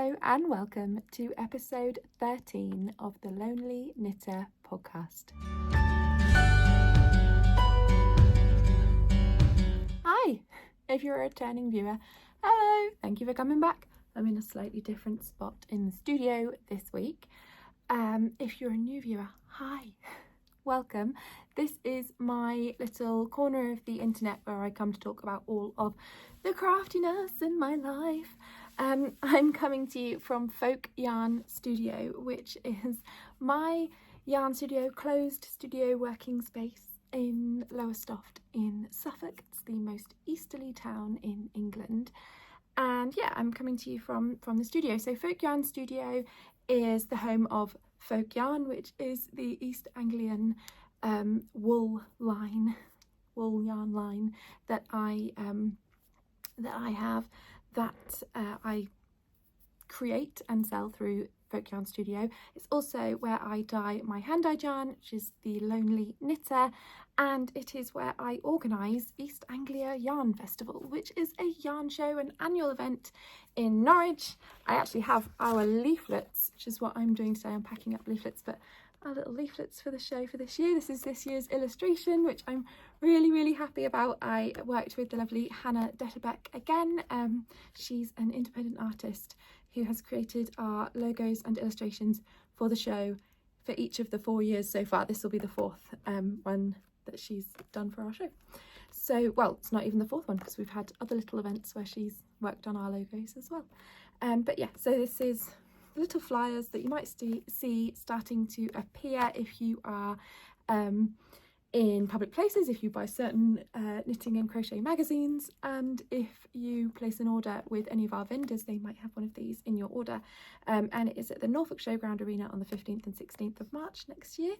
Hello and welcome to episode 13 of the Lonely Knitter podcast. Hi, if you're a returning viewer, hello, thank you for coming back. I'm in a slightly different spot in the studio this week. If you're a new viewer, hi, welcome. This is my little corner of the internet where I come to talk about all of the craftiness in my life. I'm coming to you from Folk Yarn Studio, which is my yarn studio, closed studio working space in Lowestoft in Suffolk. It's the most easterly town in England. And yeah, I'm coming to you from the studio. So Folk Yarn Studio is the home of Folk Yarn, which is the East Anglian wool yarn line that I create and sell through Folk Yarn Studio. It's also where I dye my hand-dyed yarn, which is the Lonely Knitter, and it is where I organise East Anglia Yarn Festival, which is a yarn show, an annual event in Norwich. I actually have our leaflets, which is what I'm doing today. I'm packing up leaflets, but our little leaflets for the show for this year. This is this year's illustration, which I'm really happy about. I worked with the lovely Hannah Detterbeck again. She's an independent artist who has created our logos and illustrations for the show for each of the 4 years so far. This will be the fourth one that she's done for our show. So, well, it's not even the fourth one because we've had other little events where she's worked on our logos as well. But yeah, so this is little flyers that you might see starting to appear if you are in public places, if you buy certain knitting and crochet magazines, and if you place an order with any of our vendors, they might have one of these in your order. And it is at the Norfolk Showground Arena on the 15th and 16th of March next year.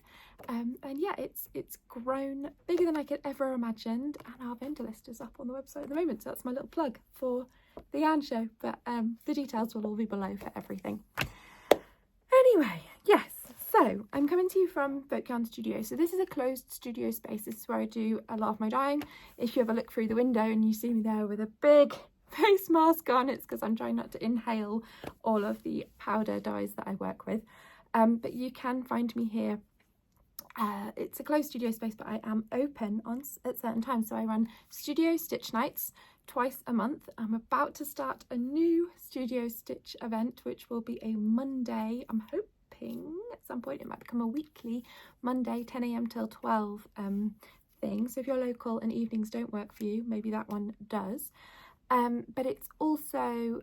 And yeah, it's grown bigger than I could ever imagined, and our vendor list is up on the website at the moment, so that's my little plug for the yarn show, but the details will all be below for everything. Anyway, yes, so I'm coming to you from Folk Yarn Studio. So this is a closed studio space. This is where I do a lot of my dyeing. If you ever look through the window and you see me there with a big face mask on, it's because I'm trying not to inhale all of the powder dyes that I work with. But you can find me here. It's a closed studio space, but I am open at certain times. So I run studio stitch nights twice a month. I'm about to start a new studio stitch event, which will be a Monday. I'm hoping at some point it might become a weekly Monday 10 a.m. till 12 thing. So if you're local and evenings don't work for you, maybe that one does. But it's also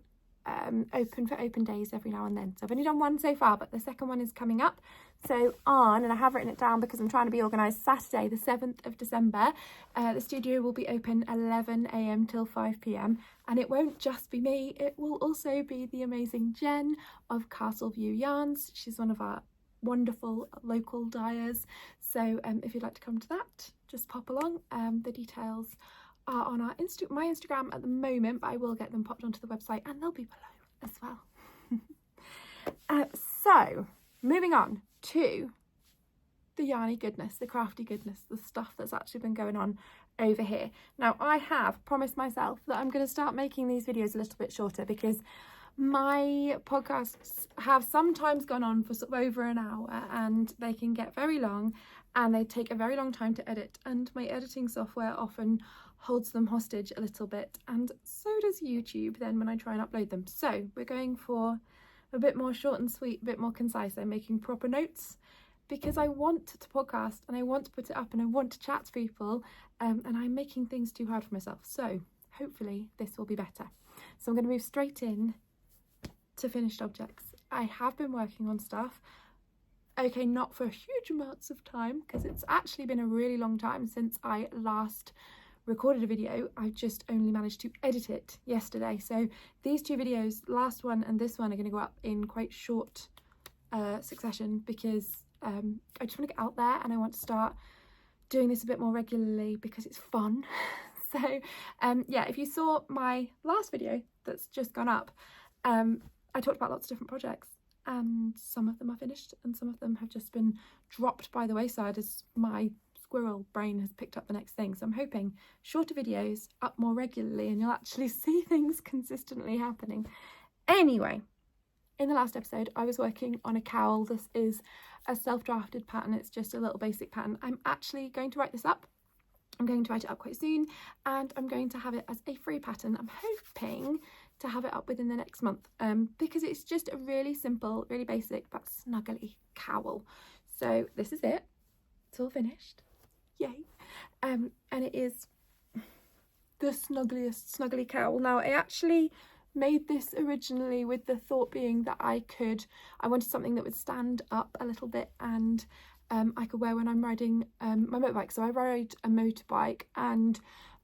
open for open days every now and then. So I've only done one so far, but the second one is coming up. So and I have written it down because I'm trying to be organised, Saturday the 7th of December, the studio will be open 11 a.m. till 5 p.m. and it won't just be me, it will also be the amazing Jen of Castleview Yarns. She's one of our wonderful local dyers. So if you'd like to come to that, just pop along. The details are on our my Instagram at the moment, but I will get them popped onto the website and they'll be below as well. So moving on to the yarny goodness, the crafty goodness, the stuff that's actually been going on over here. Now I have promised myself that I'm going to start making these videos a little bit shorter because my podcasts have sometimes gone on for sort of over an hour and they can get very long and they take a very long time to edit, and my editing software often holds them hostage a little bit, and so does YouTube then when I try and upload them. So we're going for a bit more short and sweet, a bit more concise. I'm making proper notes because I want to podcast and I want to put it up and I want to chat to people, and I'm making things too hard for myself. So hopefully this will be better. So I'm going to move straight in to finished objects. I have been working on stuff, okay, not for huge amounts of time because it's actually been a really long time since I last recorded a video. I just only managed to edit it yesterday. So these two videos, last one and this one, are going to go up in quite short succession because I just want to get out there and I want to start doing this a bit more regularly because it's fun. So yeah, if you saw my last video that's just gone up, I talked about lots of different projects and some of them are finished and some of them have just been dropped by the wayside as my squirrel brain has picked up the next thing. So I'm hoping shorter videos up more regularly and you'll actually see things consistently happening. Anyway, in the last episode, I was working on a cowl. This is a self-drafted pattern. It's just a little basic pattern. I'm actually going to write this up. I'm going to write it up quite soon, and I'm going to have it as a free pattern. I'm hoping to have it up within the next month, because it's just a really simple, really basic but snuggly cowl. So this is it. It's all finished. Yay. And it is the snuggliest snuggly cowl. Now, I actually made this originally with the thought being that I wanted something that would stand up a little bit and I could wear when I'm riding my motorbike. So I ride a motorbike, and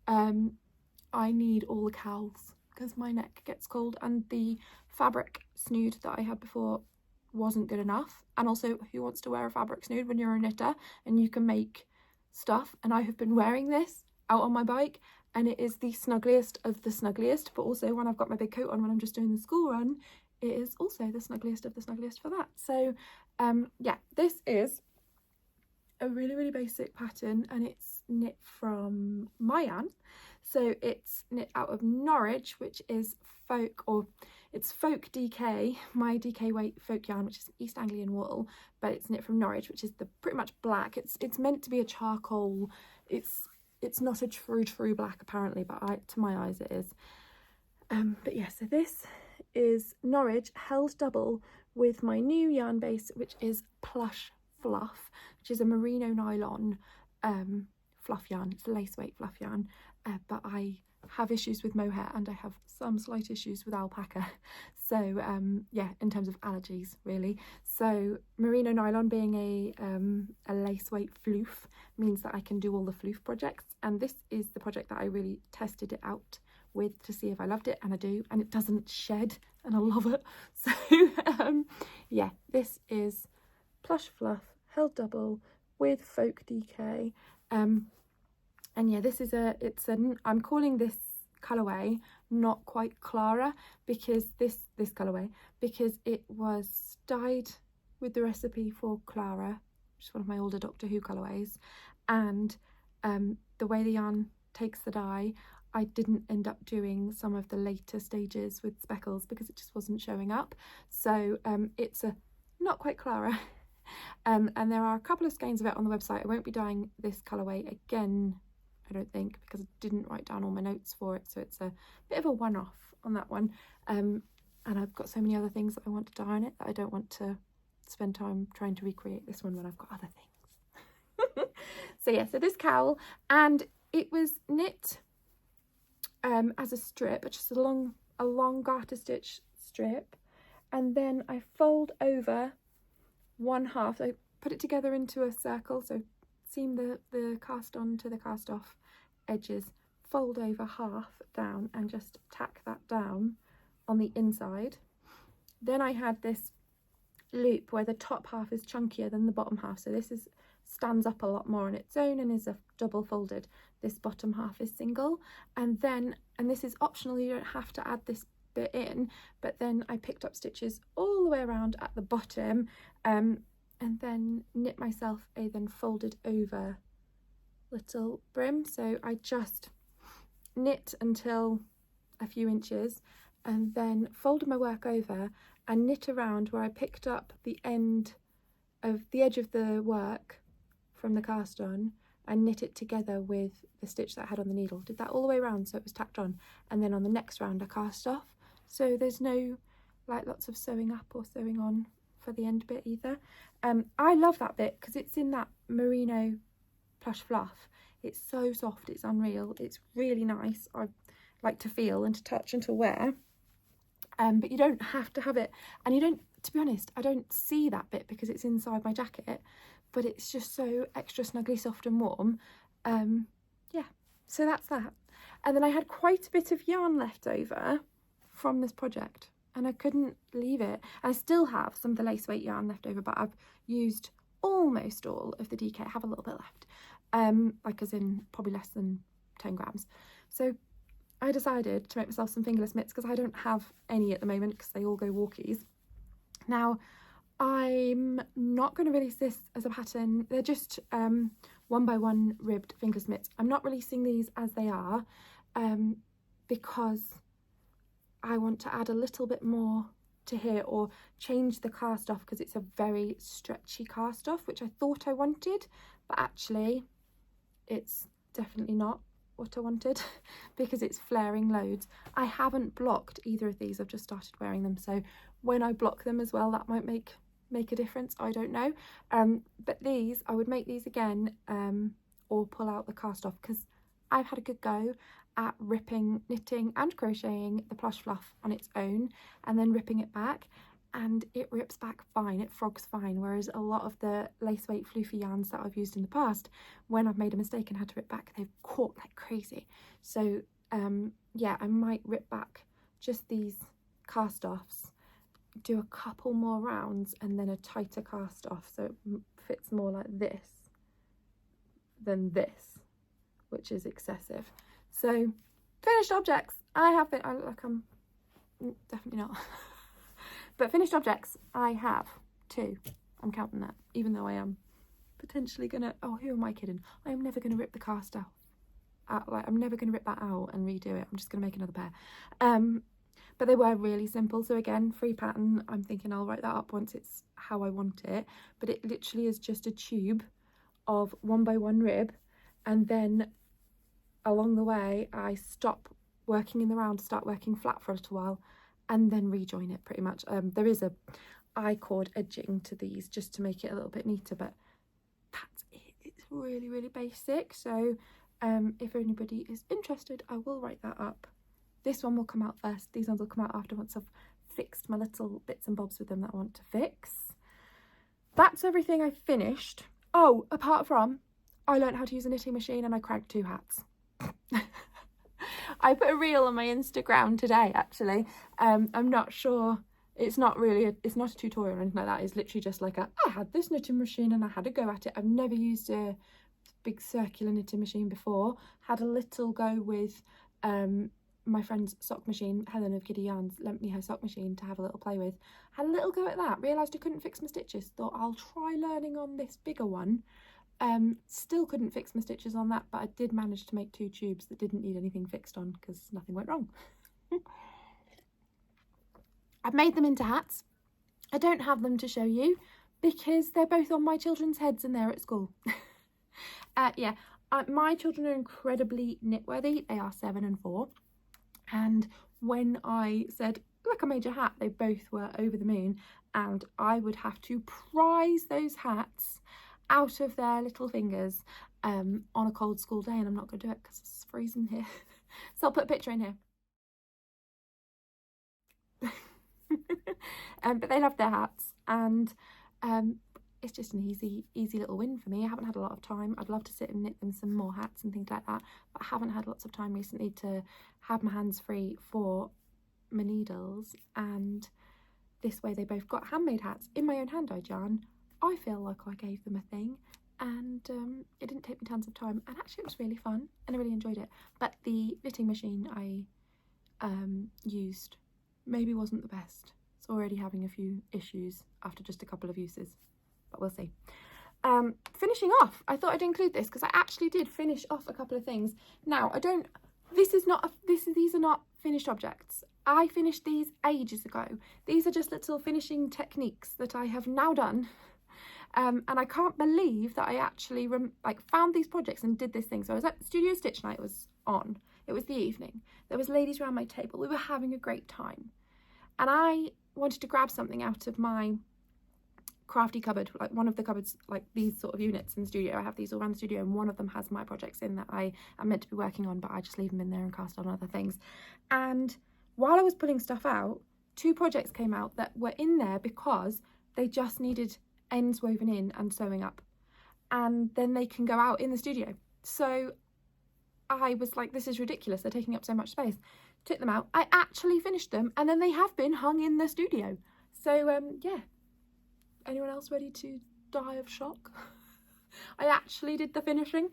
I need all the cowls because my neck gets cold, and the fabric snood that I had before wasn't good enough. And also, who wants to wear a fabric snood when you're a knitter and you can make stuff? And I have been wearing this out on my bike, and it is the snuggliest of the snuggliest. But also, when I've got my big coat on when I'm just doing the school run, it is also the snuggliest of the snuggliest for that. So yeah, this is a really, really basic pattern, and it's knit from my yarn. So it's knit out of Norwich, which is folk DK, my DK weight folk yarn, which is East Anglian wool, but it's knit from Norwich, which is the pretty much black. It's meant to be a charcoal. It's not a true black apparently, but to my eyes it is. But yeah, so this is Norwich held double with my new yarn base, which is Plush Fluff, which is a merino nylon fluff yarn. It's a lace weight fluff yarn, but I have issues with mohair and I have some slight issues with alpaca, so yeah, in terms of allergies really. So merino nylon being a lace weight floof means that I can do all the floof projects, and this is the project that I really tested it out with to see if I loved it, and I do, and it doesn't shed, and I love it. So yeah, this is Plush Fluff held double with folk DK, and yeah, this is I'm calling this colourway Not Quite Clara, because this colourway, because it was dyed with the recipe for Clara, which is one of my older Doctor Who colourways, and the way the yarn takes the dye, I didn't end up doing some of the later stages with speckles because it just wasn't showing up. So it's a Not Quite Clara. And there are a couple of skeins of it on the website. I won't be dyeing this colourway again, I don't think, because I didn't write down all my notes for it, so it's a bit of a one-off on that one. And I've got so many other things that I want to dye on it that I don't want to spend time trying to recreate this one when I've got other things. So yeah, so this cowl, and it was knit as a strip, just a long garter stitch strip, and then I fold over one half. I put it together into a circle, so seam the cast on to the cast off edges, fold over half down and just tack that down on the inside. Then I had this loop where the top half is chunkier than the bottom half, so this stands up a lot more on its own and is a double folded. This bottom half is single, and this is optional, you don't have to add this bit in, but then I picked up stitches all the way around at the bottom, and then knit myself a then folded over little brim. So I just knit until a few inches and then folded my work over and knit around where I picked up the edge of the work from the cast on and knit it together with the stitch that I had on the needle. Did that all the way around so it was tacked on, and then on the next round I cast off, so there's no like lots of sewing up or sewing on for the end bit either. I love that bit because it's in that merino plush fluff. It's so soft, it's unreal, it's really nice. I like to feel and to touch and to wear, but you don't have to have it, and you don't, to be honest, I don't see that bit because it's inside my jacket, but it's just so extra snuggly soft and warm. Yeah, so that's that. And then I had quite a bit of yarn left over from this project and I couldn't leave it. I still have some of the lace weight yarn left over, but I've used almost all of the DK. I have a little bit left, like as in probably less than 10 grams. So I decided to make myself some fingerless mitts because I don't have any at the moment because they all go walkies. Now, I'm not going to release this as a pattern. They're just 1x1 ribbed fingerless mitts. I'm not releasing these as they are because I want to add a little bit more to here or change the cast off because it's a very stretchy cast off, which I thought I wanted, but actually it's definitely not what I wanted because it's flaring loads. I haven't blocked either of these, I've just started wearing them, so when I block them as well, that might make a difference, I don't know. But these, I would make these again, or pull out the cast off, because I've had a good go at ripping, knitting and crocheting the Plush Fluff on its own and then ripping it back, and it rips back fine, it frogs fine, whereas a lot of the lace weight floofy yarns that I've used in the past, when I've made a mistake and had to rip back, they've caught like crazy. So yeah, I might rip back just these cast offs, do a couple more rounds and then a tighter cast off so it fits more like this than this, which is excessive. So finished objects, I look like I'm definitely not but finished objects I have 2. I'm counting that, even though I am potentially gonna, oh, who am I kidding, I am never gonna rip the cast out, like I'm never gonna rip that out and redo it, I'm just gonna make another pair. But they were really simple, so again, free pattern, I'm thinking I'll write that up once it's how I want it, but it literally is just a tube of 1x1 rib, and then along the way I stop working in the round, start working flat for a little while, and then rejoin it pretty much. There is a I-cord edging to these just to make it a little bit neater, but that's it. It's really, really basic, so if anybody is interested, I will write that up. This one will come out first, these ones will come out after, once I've fixed my little bits and bobs with them that I want to fix. That's everything I finished. Oh, apart from, I learned how to use a knitting machine and I cranked 2 hats. I put a reel on my Instagram today, actually. I'm not sure, it's not a tutorial or anything like that. It's literally just like I had this knitting machine and I had a go at it. I've never used a big circular knitting machine before. Had a little go with my friend's sock machine. Helen of Giddy Yarns lent me her sock machine to have a little play with. Had a little go at that, realised I couldn't fix my stitches, thought I'll try learning on this bigger one. Still couldn't fix my stitches on that, but I did manage to make 2 tubes that didn't need anything fixed on because nothing went wrong. I've made them into hats. I don't have them to show you because they're both on my children's heads and they're at school. Yeah, my children are incredibly knit-worthy. They are 7 and 4. And when I said, look, I made your hat, they both were over the moon, and I would have to prise those hats out of their little fingers on a cold school day, and I'm not going to do it because it's freezing here. So I'll put a picture in here. But they love their hats, and it's just an easy little win for me. I haven't had a lot of time. I'd love to sit and knit them some more hats and things like that, but I haven't had lots of time recently to have my hands free for my needles, and this way they both got handmade hats in my own hand-dyed yarn. I feel like I gave them a thing, and it didn't take me tons of time, and actually it was really fun and I really enjoyed it. But the knitting machine I used maybe wasn't the best. It's already having a few issues after just a couple of uses, but we'll see. Finishing off, I thought I'd include this because I actually did finish off a couple of things. Now these are not finished objects. I finished these ages ago. These are just little finishing techniques that I have now done. And I can't believe that I actually found these projects and did this thing. So I was at Studio Stitch Night, was on. It was the evening. There was ladies around my table. We were having a great time. And I wanted to grab something out of my Crafty cupboard, like one of the cupboards, like these sort of units in the studio. I have these all around the studio, and one of them has my projects in that I am meant to be working on, but I just leave them in there and cast on other things. And while I was pulling stuff out, 2 projects came out that were in there because they just needed ends woven in and sewing up, and then they can go out in the studio. So I was like, this is ridiculous, they're taking up so much space. Took them out, I actually finished them, and then they have been hung in the studio. So yeah, anyone else ready to die of shock? I actually did the finishing.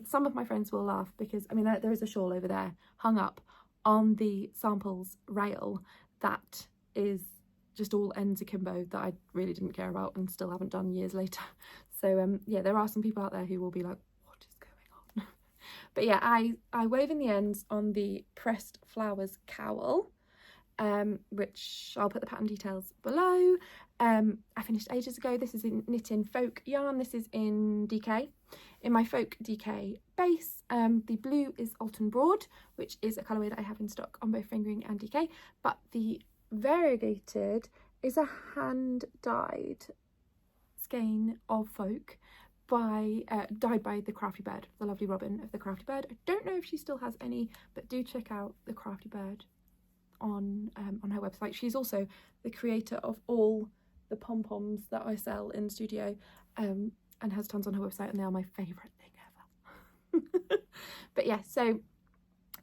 Some of my friends will laugh because I mean there is a shawl over there hung up on the samples rail that is just all ends akimbo that I really didn't care about and still haven't done years later. So yeah, there are some people out there who will be like, what is going on? But yeah, I wove in the ends on the Pressed Flowers cowl. which I'll put the pattern details below. I finished ages ago. This is in knit in folk yarn. This is in DK, in my folk DK base. The blue is Oulton Broad, which is a colourway that I have in stock on both fingering and DK, but the variegated is a hand dyed skein of folk by dyed by the Crafty Bird, the lovely Robyn of the Crafty Bird. I don't know if she still has any, but do check out the Crafty Bird on her website. She's also the creator of all the pom-poms that I sell in the studio, and has tons on her website, and they are my favourite thing ever. But yeah, so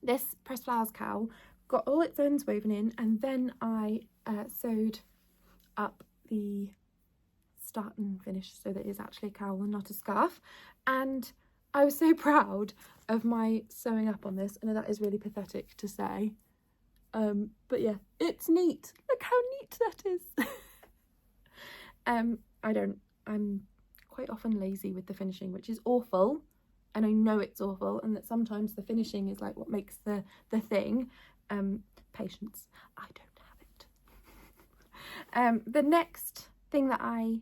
this pressed flowers cowl got all its ends woven in, and then I sewed up the start and finish so that it's actually a cowl and not a scarf. And I was so proud of my sewing up on this, and that is really pathetic to say, but yeah, it's neat. Look how neat that is. I'm quite often lazy with the finishing, which is awful, and I know it's awful, and that sometimes the finishing is like what makes the thing. Patience, I don't have it. The next thing that I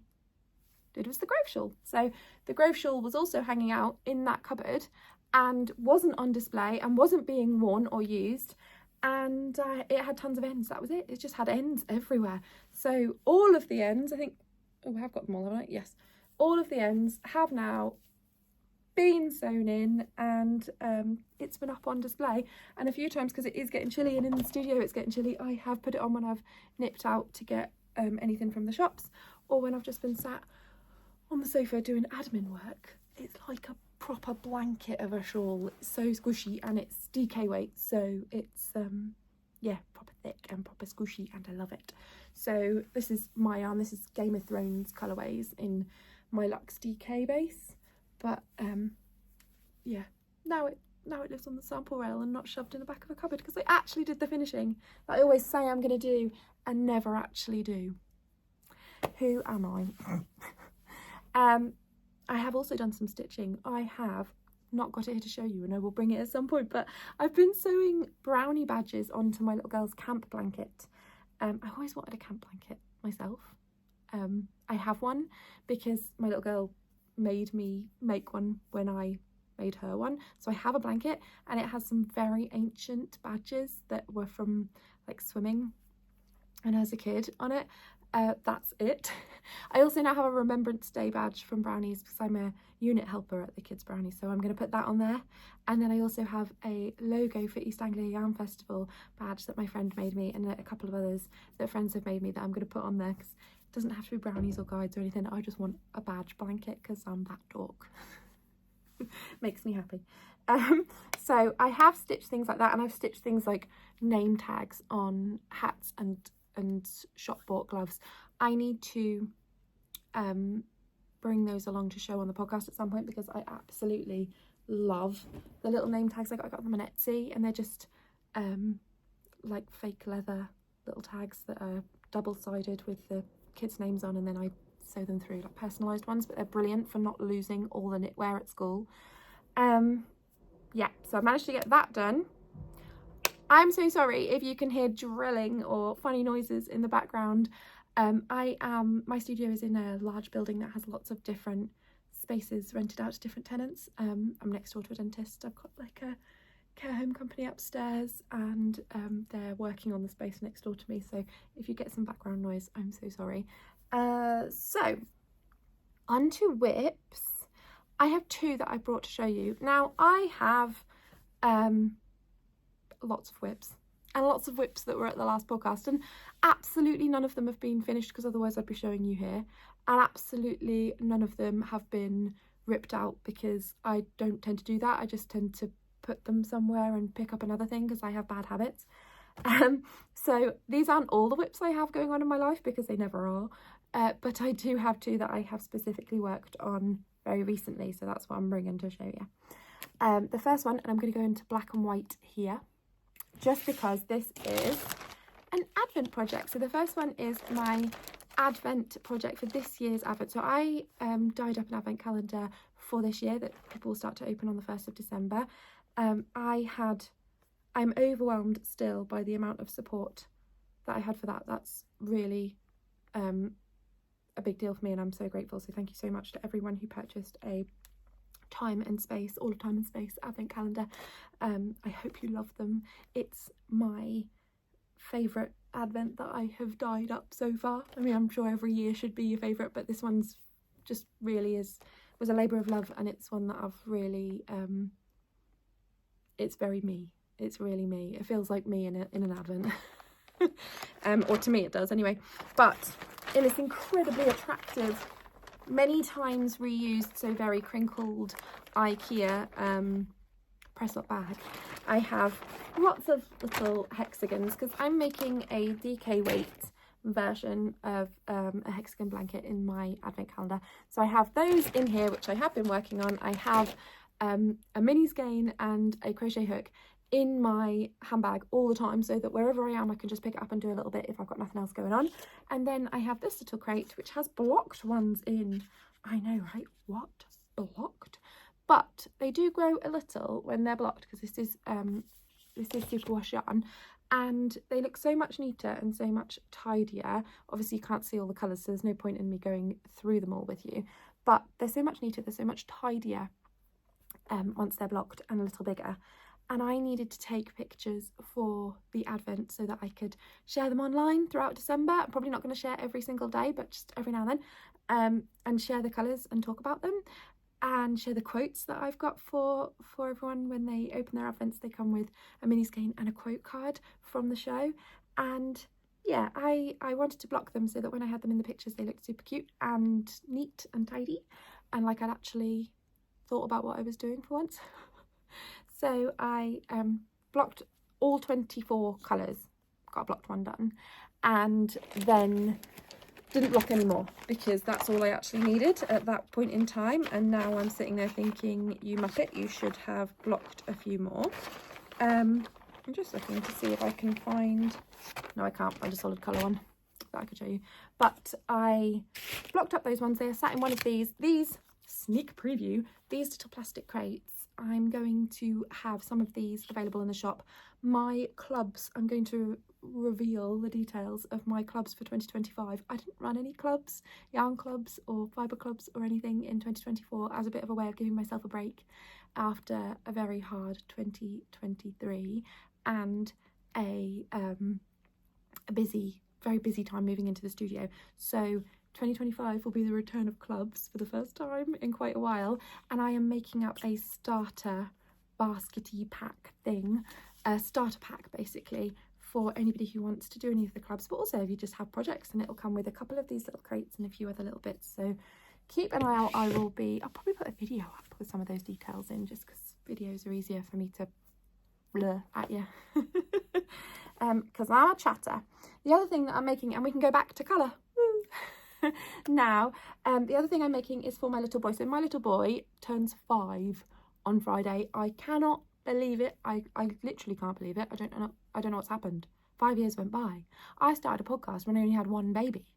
did was the Grove Shawl. So the Grove Shawl was also hanging out in that cupboard and wasn't on display and wasn't being worn or used, and it had tons of ends. That was it. It just had ends everywhere. So all of the ends, I think, oh, I have got them all, haven't I? Yes. All of the ends have now been sewn in, and it's been up on display. And a few times, because it is getting chilly, and in the studio it's getting chilly, I have put it on when I've nipped out to get anything from the shops, or when I've just been sat on the sofa doing admin work. It's like a proper blanket of a shawl. It's so squishy, and it's DK weight, so it's yeah, proper thick and proper squishy, and I love it. So this is my yarn. This is Game of Thrones colourways in my Luxe DK base, but yeah, now it lives on the sample rail and not shoved in the back of a cupboard, because I actually did the finishing that I always say I'm going to do and never actually do. Who am I? I have also done some stitching. I have not got it here to show you, and I will bring it at some point, but I've been sewing brownie badges onto my little girl's camp blanket. I always wanted a camp blanket myself. I have one because my little girl made me make one when I made her one. So I have a blanket, and it has some very ancient badges that were from like swimming and as a kid on it. That's it. I also now have a Remembrance Day badge from Brownies, because I'm a unit helper at the Kids Brownies, so I'm going to put that on there. And then I also have a logo for East Anglia Yarn Festival badge that my friend made me, and a couple of others that friends have made me that I'm going to put on there, because it doesn't have to be brownies or guides or anything. I just want a badge blanket because I'm that dork. Makes me happy. So I have stitched things like that, and I've stitched things like name tags on hats and shop bought gloves. I need to bring those along to show on the podcast at some point, because I absolutely love the little name tags. I got them on Etsy, and they're just like fake leather little tags that are double-sided with the kids' names on, and then I sew them through, like personalised ones, but they're brilliant for not losing all the knitwear at school. Yeah, so I managed to get that done. I'm so sorry if you can hear drilling or funny noises in the background. My studio is in a large building that has lots of different spaces rented out to different tenants. I'm next door to a dentist. I've got like a care home company upstairs, and they're working on the space next door to me. So if you get some background noise, I'm so sorry. So on to whips. I have two that I brought to show you. Now I have lots of whips, and lots of whips that were at the last podcast, and absolutely none of them have been finished, because otherwise I'd be showing you here, and absolutely none of them have been ripped out, because I don't tend to do that. I just tend to put them somewhere and pick up another thing, because I have bad habits. So these aren't all the whips I have going on in my life, because they never are, but I do have two that I have specifically worked on very recently, so that's what I'm bringing to show you. The first one, and I'm going to go into black and white here, just because this is an Advent project. So the first one is my Advent project for this year's Advent. So I dyed up an Advent calendar for this year that people will start to open on the 1st of December. I'm overwhelmed still by the amount of support that I had for that. That's really a big deal for me, and I'm so grateful. So thank you so much to everyone who purchased a Time and Space, all of Time and Space advent calendar. I hope you love them. It's my favourite advent that I have dyed up so far. I mean, I'm sure every year should be your favourite, but this one's just really was a labour of love, and it's one that I've really it's very me. It's really me. It feels like me in an advent. Or to me it does anyway. But in this incredibly attractive, many times reused, so very crinkled IKEA press up bag, I have lots of little hexagons because I'm making a DK weight version of a hexagon blanket in my advent calendar. So I have those in here, which I have been working on. I have a mini skein and a crochet hook in my handbag all the time, so that wherever I am I can just pick it up and do a little bit if I've got nothing else going on. And then I have this little crate which has blocked ones in. I know, right? What? Blocked? But they do grow a little when they're blocked, because this is superwash yarn, and they look so much neater and so much tidier. Obviously you can't see all the colours, so there's no point in me going through them all with you, but they're so much neater, they're so much tidier once they're blocked, and a little bigger. And I needed to take pictures for the advent so that I could share them online throughout December. I'm probably not going to share every single day, but just every now and then, and share the colours and talk about them, and share the quotes that I've got for everyone. When they open their advents, they come with a mini skein and a quote card from the show. And yeah, I wanted to block them so that when I had them in the pictures they looked super cute and neat and tidy, and like I'd actually thought about what I was doing for once. So I blocked all 24 colours, got a blocked one done, and then didn't block anymore because that's all I actually needed at that point in time. And now I'm sitting there thinking, you muppet, you should have blocked a few more. I'm just looking to see if I can find, no I can't find a solid colour one that I could show you, but I blocked up those ones. They are sat in one of these sneak preview, these little plastic crates. I'm going to have some of these available in the shop. My clubs, I'm going to reveal the details of my clubs for 2025. I didn't run any clubs, yarn clubs or fibre clubs or anything in 2024, as a bit of a way of giving myself a break after a very hard 2023 and a very busy time moving into the studio. So 2025 will be the return of clubs for the first time in quite a while, and I am making up a starter baskety pack thing, a starter pack basically, for anybody who wants to do any of the clubs, but also if you just have projects, and it'll come with a couple of these little crates and a few other little bits. So keep an eye out. I'll probably put a video up with some of those details in, just because videos are easier for me to blur at you. Because I'm a chatter. The other thing that I'm making, and we can go back to colour now, the other thing I'm making is for my little boy. So my little boy turns 5 on Friday. I cannot believe it. I literally can't believe it. I don't know what's happened. 5 years went by. I started a podcast when I only had one baby.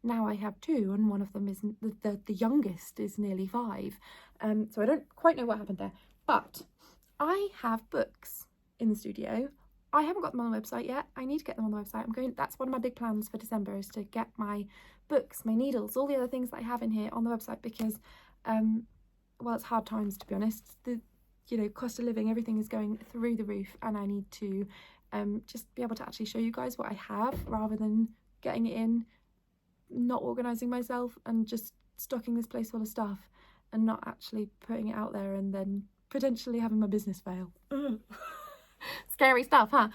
Now I have 2, and one of them is the youngest is nearly 5. So I don't quite know what happened there. But I have books in the studio. I haven't got them on the website yet. I need to get them on the website. That's one of my big plans for December, is to get my books, my needles, all the other things that I have in here on the website, because well, it's hard times, to be honest. The cost of living, everything is going through the roof, and I need to just be able to actually show you guys what I have, rather than getting it in, not organising myself and just stocking this place full of stuff and not actually putting it out there, and then potentially having my business fail. Scary stuff, huh?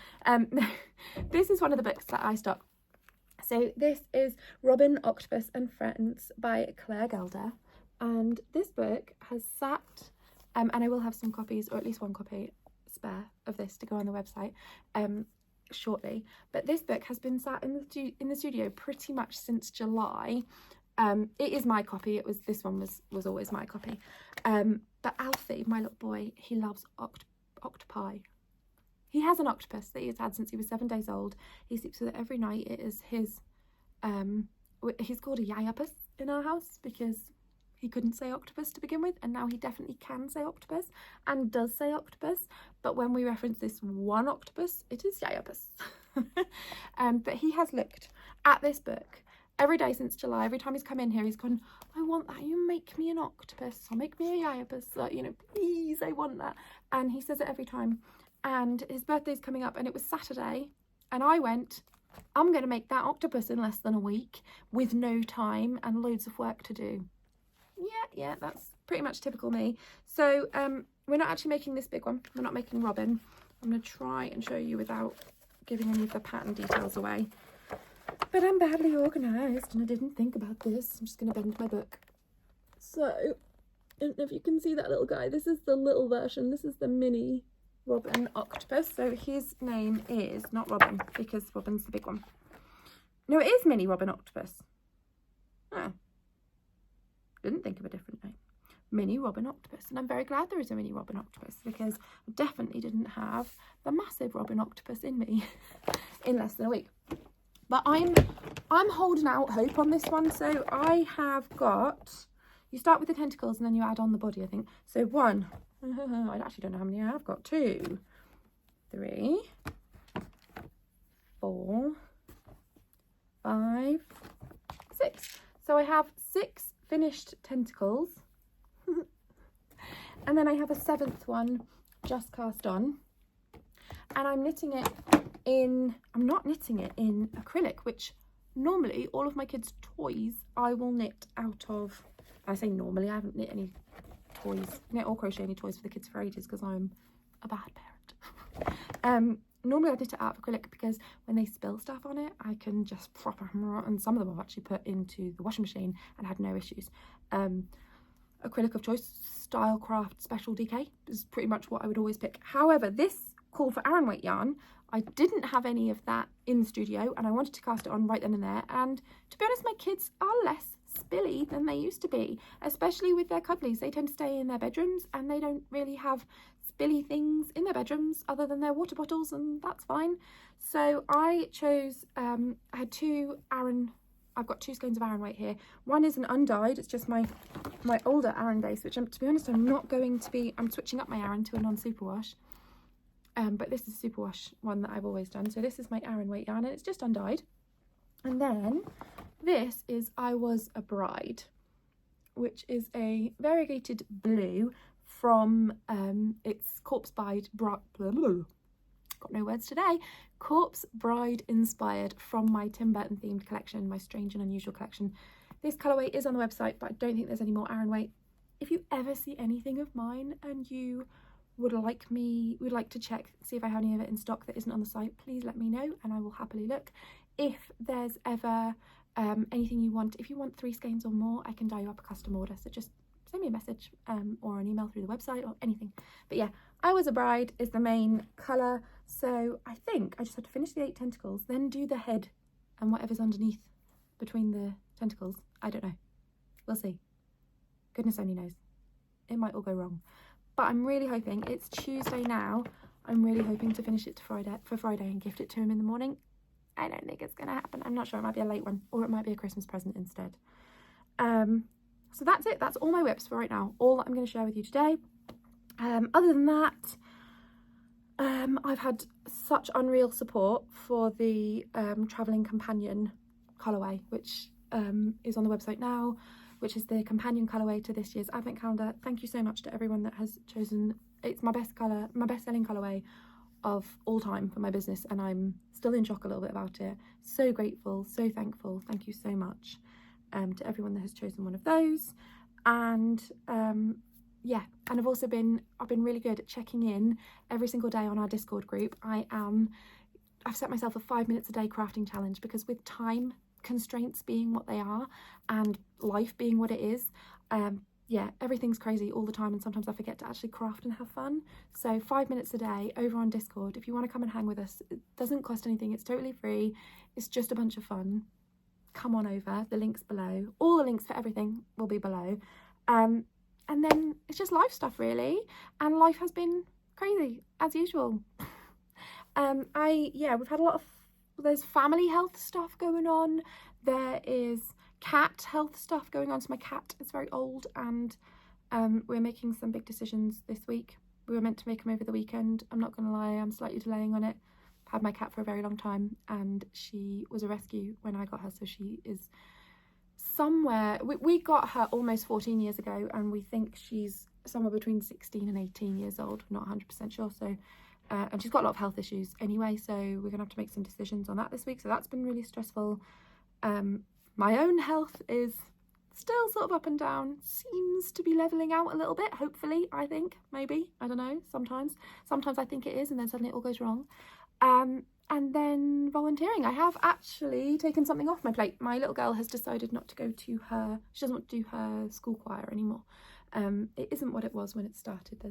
This is one of the books that I stock. So this is Robyn, Octopus and Friends by Gelder, and this book has sat, and I will have some copies, or at least one copy spare of this to go on the website shortly, but this book has been sat in the studio pretty much since July. It is my copy. This one was always my copy, but Alfie, my little boy, he loves octopi. He has an octopus that he's had since he was 7 days old. He sleeps with it every night. It is his, he's called a yayapus in our house because he couldn't say octopus to begin with, and now he definitely can say octopus and does say octopus. But when we reference this one octopus, it is yayapus. But he has looked at this book every day since July. Every time he's come in here, he's gone, I want that. You make me an octopus or make me a Iapus. You know, please, I want that. And he says it every time. And his birthday's coming up, and it was Saturday. And I went, I'm going to make that octopus in less than a week with no time and loads of work to do. Yeah, that's pretty much typical me. So we're not actually making this big one. We're not making Robyn. I'm going to try and show you without giving any of the pattern details away. But I'm badly organised and I didn't think about this. I'm just going to bend my book. So, I don't know if you can see that little guy. This is the little version. This is the mini Robyn octopus. So his name is not Robyn because Robyn's the big one. No, it is mini Robyn octopus. Oh. Didn't think of a different name. Mini Robyn octopus. And I'm very glad there is a mini Robyn octopus because I definitely didn't have the massive Robyn octopus in me in less than a week. But I'm holding out hope on this one. So I have got, you start with the tentacles and then you add on the body, I think. So 1, I actually don't know how many I have got. 2, 3, 4, 5, 6. So I have 6 finished tentacles. And then I have a 7th one just cast on. And I'm knitting it in, I'm not knitting it in acrylic, which normally all of my kids' toys I will knit out of, I say normally, I haven't knit any toys, knit or crochet any toys for the kids for ages because I'm a bad parent. Normally I knit it out of acrylic because when they spill stuff on it, I can just prop it, and some of them I've actually put into the washing machine and had no issues. Acrylic of choice, Stylecraft Special DK is pretty much what I would always pick. However, this call for Aran weight yarn, I didn't have any of that in the studio and I wanted to cast it on right then and there. And to be honest, my kids are less spilly than they used to be, especially with their cuddlies. They tend to stay in their bedrooms and they don't really have spilly things in their bedrooms other than their water bottles, and that's fine. So I chose, I had 2 Aran, I've got 2 skeins of Aran weight here. One is an Undyed, it's just my older Aran base, which to be honest, I'm switching up my Aran to a non-superwash. But this is a superwash one that I've always done. So this is my Aran weight yarn and it's just Undyed. And then this is I Was a Bride, which is a variegated blue from, it's Corpse Bride, got no words today, Corpse Bride inspired from my Tim Burton themed collection, my Strange and Unusual collection. This colourway is on the website, but I don't think there's any more Aran weight. If you ever see anything of mine and you would like to check, see if I have any of it in stock that isn't on the site, please let me know and I will happily look. If there's ever anything you want, if you want 3 skeins or more, I can dye you up a custom order, so just send me a message or an email through the website or anything. But yeah, I Was a Bride is the main colour, so I think I just have to finish the 8 tentacles, then do the head and whatever's underneath between the tentacles. I don't know, we'll see, goodness only knows, it might all go wrong. But I'm really hoping, it's Tuesday now, I'm really hoping to finish it for Friday and gift it to him in the morning. I don't think it's going to happen. I'm not sure, it might be a late one or it might be a Christmas present instead. So that's it, that's all my whips for right now, all that I'm going to share with you today. Other than that, I've had such unreal support for the Travelling Companion colourway, which is on the website now, which is the companion colourway to this year's advent calendar. Thank you so much to everyone that has chosen, it's my best colour, my best selling colourway of all time for my business, and I'm still in shock a little bit about it. So grateful, so thankful, thank you so much to everyone that has chosen one of those. And yeah, and I've been really good at checking in every single day on our Discord group. I've set myself a 5 minutes a day crafting challenge because with time constraints being what they are and life being what it is, yeah, everything's crazy all the time and sometimes I forget to actually craft and have fun. So 5 minutes a day over on Discord, if you want to come and hang with us, it doesn't cost anything, it's totally free, it's just a bunch of fun. Come on over, the link's below, all the links for everything will be below. And then it's just life stuff really, and life has been crazy as usual. We've had a lot of, there's family health stuff going on, there is cat health stuff going on. So my cat is very old and we're making some big decisions this week. We were meant to make them over the weekend. I'm not gonna lie, I'm slightly delaying on it. had my cat for a very long time, and she was a rescue when I got her, so she is somewhere, we got her almost 14 years ago, and we think she's somewhere between 16 and 18 years old, not 100% sure. So and she's got a lot of health issues anyway, so we're gonna have to make some decisions on that this week, so that's been really stressful. My own health is still sort of up and down, seems to be leveling out a little bit, hopefully. I think, maybe, I don't know, sometimes I think it is, and then suddenly it all goes wrong. And then volunteering. I have actually taken something off my plate. My little girl has decided not to go to her, she doesn't want to do her school choir anymore. It isn't what it was when it started.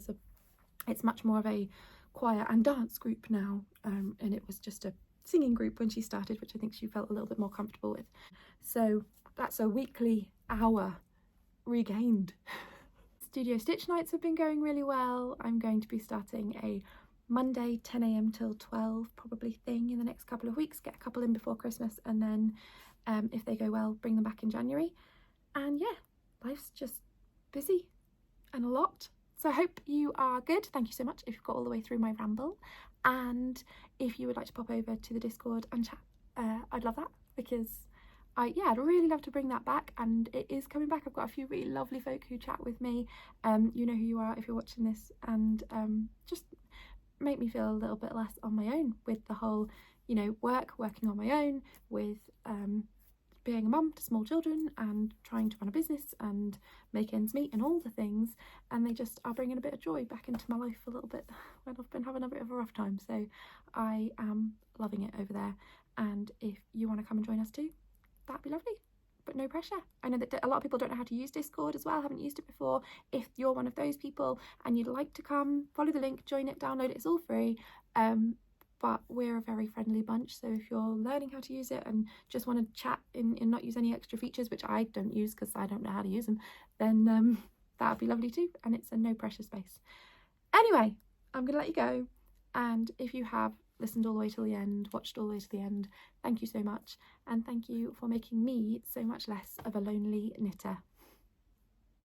It's much more of a choir and dance group now, and it was just a singing group when she started, which I think she felt a little bit more comfortable with. So that's a weekly hour regained. Studio stitch nights have been going really well. I'm going to be starting a Monday 10 a.m. till 12 probably thing in the next couple of weeks, get a couple in before Christmas, and then if they go well, bring them back in January. And yeah, life's just busy and a lot. So I hope you are good. Thank you so much if you've got all the way through my ramble, and if you would like to pop over to the Discord and chat, I'd love that, because I'd really love to bring that back, and it is coming back. I've got a few really lovely folk who chat with me. You know who you are if you're watching this, and just make me feel a little bit less on my own with the whole, you know, working on my own, with being a mum to small children and trying to run a business and make ends meet and all the things, and they just are bringing a bit of joy back into my life a little bit when I've been having a bit of a rough time. So I am loving it over there, and if you want to come and join us too, that'd be lovely, but no pressure. I know that a lot of people don't know how to use Discord as well, haven't used it before. If you're one of those people and you'd like to come, follow the link, join it, download it, it's all free. But we're a very friendly bunch, so if you're learning how to use it and just want to chat and not use any extra features, which I don't use because I don't know how to use them, then that'd be lovely too, and it's a no pressure space. Anyway, I'm gonna let you go, and if you have listened all the way till the end, watched all the way to the end, thank you so much, and thank you for making me so much less of a lonely knitter.